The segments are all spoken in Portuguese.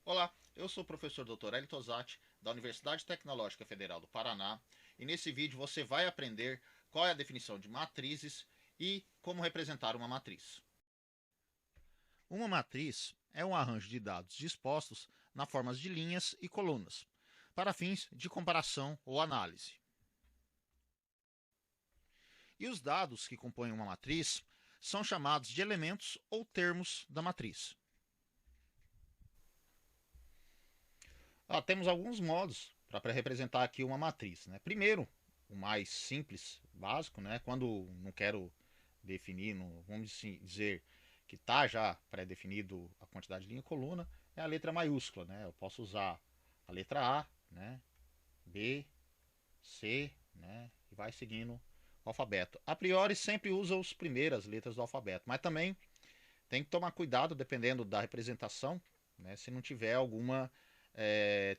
Olá, eu sou o professor Dr. Hélio Tosati, da Universidade Tecnológica Federal do Paraná, e nesse vídeo você vai aprender qual é a definição de matrizes e como representar uma matriz. Uma matriz é um arranjo de dados dispostos na forma de linhas e colunas, para fins de comparação ou análise. E os dados que compõem uma matriz são chamados de elementos ou termos da matriz. Temos alguns modos para representar aqui uma matriz. Né? Primeiro, o mais simples, básico, né? Quando não quero definir, vamos dizer que está já pré-definido a quantidade de linha e coluna, é a letra maiúscula. Né? Eu posso usar a letra A, né? B, C, né? E vai seguindo o alfabeto. A priori sempre usa as primeiras letras do alfabeto, mas também tem que tomar cuidado dependendo da representação, né? Se não tiver alguma é,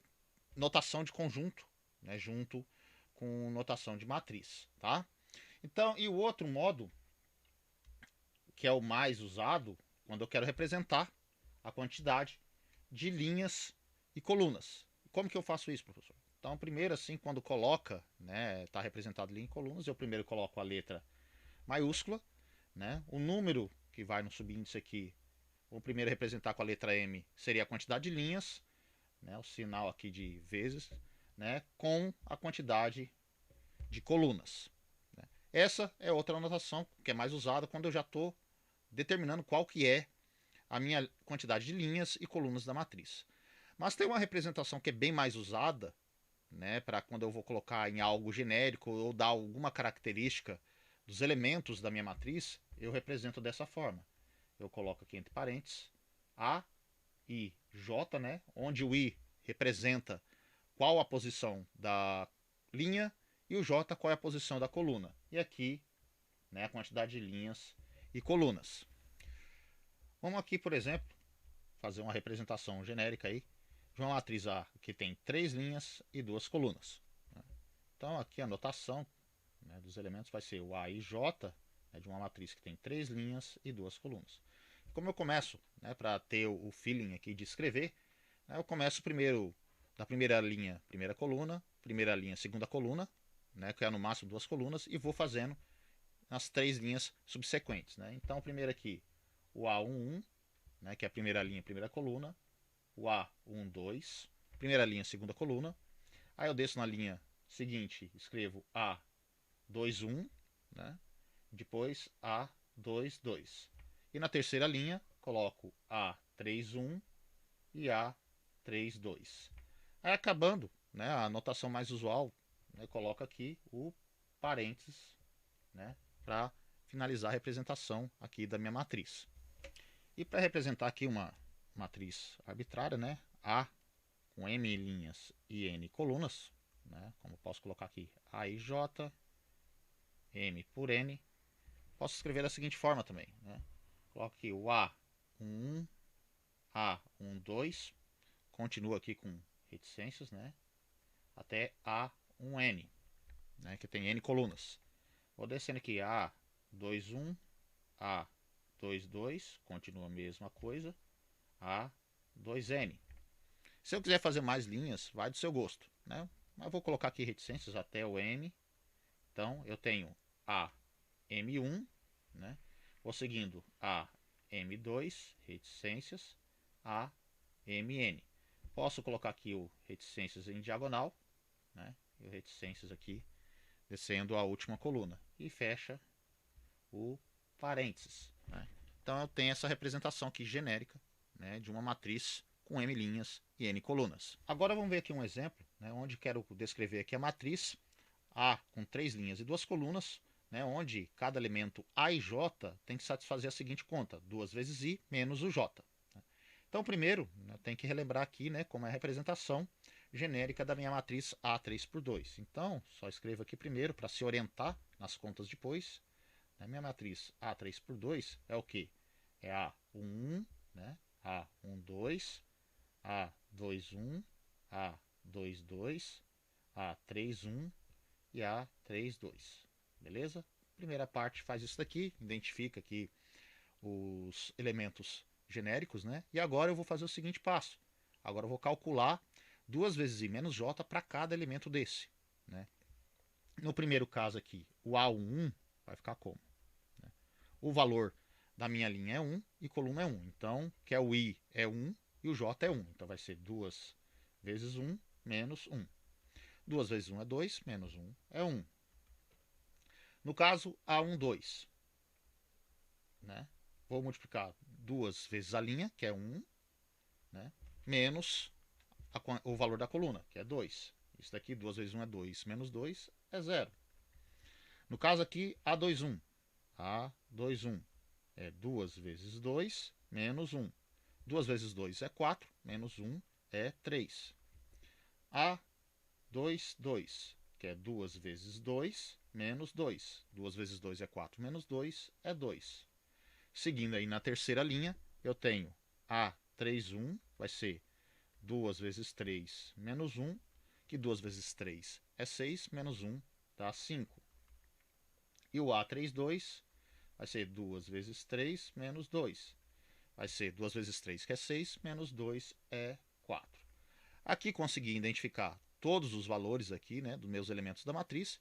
notação de conjunto, né, junto com notação de matriz, tá? Então, e o outro modo, que é o mais usado, quando eu quero representar a quantidade de linhas e colunas. Como que eu faço isso, professor? Então, primeiro, assim, quando coloca, né, está representado linha e colunas, eu primeiro coloco a letra maiúscula, né, o número que vai no subíndice aqui, vou primeiro representar com a letra M, seria a quantidade de linhas, né, o sinal aqui de vezes, né, com a quantidade de colunas. Né. Essa é outra anotação que é mais usada quando eu já estou determinando qual que é a minha quantidade de linhas e colunas da matriz. Mas tem uma representação que é bem mais usada, né, para quando eu vou colocar em algo genérico ou dar alguma característica dos elementos da minha matriz, eu represento dessa forma. Eu coloco aqui entre parênteses A, I, J, né, onde o I representa qual a posição da linha e o J qual é a posição da coluna. E aqui, né, a quantidade de linhas e colunas. Vamos aqui, por exemplo, fazer uma representação genérica aí de uma matriz A que tem 3 linhas e 2 colunas. Então aqui a notação, né, dos elementos vai ser o A e J, né, de uma matriz que tem 3 linhas e 2 colunas. Como eu começo, né, para ter o feeling aqui de escrever, né, eu começo primeiro da primeira linha, primeira coluna, primeira linha, segunda coluna, né, que é no máximo 2 colunas, e vou fazendo nas 3 linhas subsequentes. Né. Então, primeiro aqui, o A11, né, que é a primeira linha, primeira coluna, o A12, primeira linha, segunda coluna. Aí eu desço na linha seguinte, escrevo A21, né, depois A22. E na terceira linha, coloco A31 e A32. Aí acabando, né, a notação mais usual, né, coloca aqui o parênteses, né, para finalizar a representação aqui da minha matriz. E para representar aqui uma matriz arbitrária, né, A com M linhas e N colunas, né, como posso colocar aqui A e J, M por N, posso escrever da seguinte forma também. Né, coloco aqui o A11, A12, continua aqui com reticências, né, até A1N, né, que tem N colunas. Vou descendo aqui A21, A22, continua a mesma coisa, A2N. Se eu quiser fazer mais linhas, vai do seu gosto, né? Mas vou colocar aqui reticências até o N. Então eu tenho A M1, né? Vou seguindo A M2, reticências, A MN. Posso colocar aqui o reticências em diagonal, né? E o reticências aqui descendo a última coluna e fecha o parênteses. Né? Então eu tenho essa representação aqui genérica, né, de uma matriz com M linhas e N colunas. Agora vamos ver aqui um exemplo, né, onde quero descrever aqui a matriz A com 3 linhas e 2 colunas, né, onde cada elemento A e J tem que satisfazer a seguinte conta, 2 vezes I menos o J. Então primeiro, né, tem que relembrar aqui, né, como é a representação genérica da minha matriz A3 por 2. Então, só escrevo aqui primeiro para se orientar nas contas depois. A minha matriz A3 por 2 é o que? É A11, né? A12, A21, A22, A31 e A32. Beleza? Primeira parte faz isso daqui, identifica aqui os elementos genéricos, né? E agora eu vou fazer o seguinte passo. Agora eu vou calcular 2 vezes I menos J para cada elemento desse. Né? No primeiro caso aqui, o A11 vai ficar como? Né? O valor da minha linha é 1 e coluna é 1. Então, que é o I é 1 e o J é 1. Então vai ser 2 vezes 1 menos 1. 2 vezes 1 é 2, menos 1 é 1. No caso, A1, 2. Né? Vou multiplicar 2 vezes a linha, que é 1, né? Menos o valor da coluna, que é 2. Isso daqui, 2 vezes 1 é 2, menos 2 é 0. No caso aqui, A21. A21 é 2 vezes 2, menos 1. 2 vezes 2 é 4, menos 1 é 3. A22, que é 2 vezes 2, menos 2. 2 vezes 2 é 4, menos 2 é 2. Seguindo aí na terceira linha, eu tenho A31, vai ser 2 vezes 3 menos 1, que 2 vezes 3 é 6, menos 1 dá 5. E o A32 vai ser 2 vezes 3 menos 2. Vai ser 2 vezes 3, que é 6, menos 2 é 4. Aqui consegui identificar todos os valores aqui, né, dos meus elementos da matriz,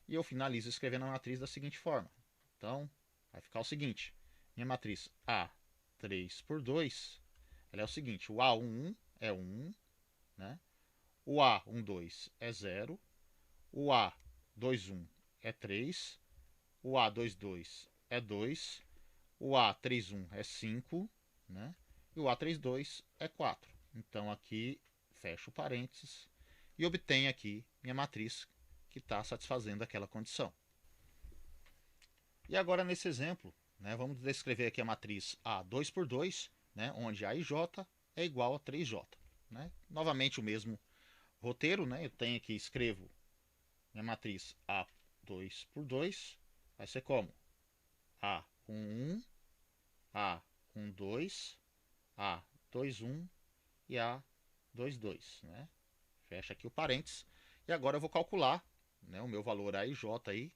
e eu finalizo escrevendo a matriz da seguinte forma. Então, vai ficar o seguinte. Minha matriz A3 por 2, ela é o seguinte, o A11 é 1, né? O A12 é 0, o A21 é 3, o A22 é 2, o A31 é 5, né? E o A32 é 4. Então aqui fecho parênteses e obtenho aqui minha matriz que está satisfazendo aquela condição. E agora nesse exemplo, né, vamos descrever aqui a matriz A2 por 2, né, onde A e J é igual a 3J. Né? Novamente o mesmo roteiro, né, eu tenho aqui, escrevo minha matriz A2 por 2, vai ser como? A com 1, A com 2, A21 e A22. Né? Fecha aqui o parênteses. E agora eu vou calcular, né, o meu valor A e J aí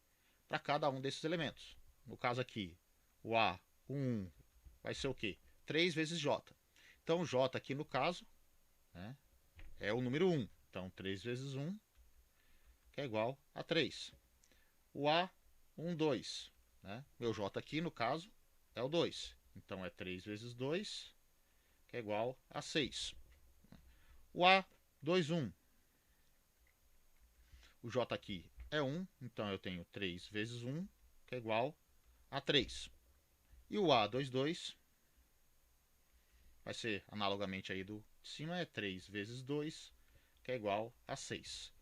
para cada um desses elementos. No caso aqui, o A1 vai ser o quê? 3 vezes J. Então, J aqui no caso, né, é o número 1. Então, 3 vezes 1, que é igual a 3. O A12, né, meu J aqui no caso é o 2. Então, é 3 vezes 2, que é igual a 6. O A21, o J aqui é 1, então eu tenho 3 vezes 1, que é igual a 3. E o A22 vai ser analogamente aí do de cima, é 3 vezes 2, que é igual a 6.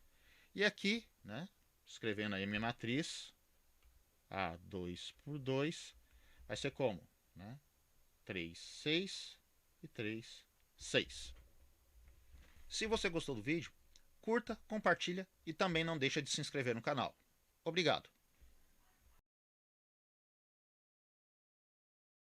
E aqui, né, escrevendo aí a minha matriz, A2 por 2, vai ser como? Né? 3, 6 e 3, 6. Se você gostou do vídeo, curta, compartilha e também não deixa de se inscrever no canal. Obrigado!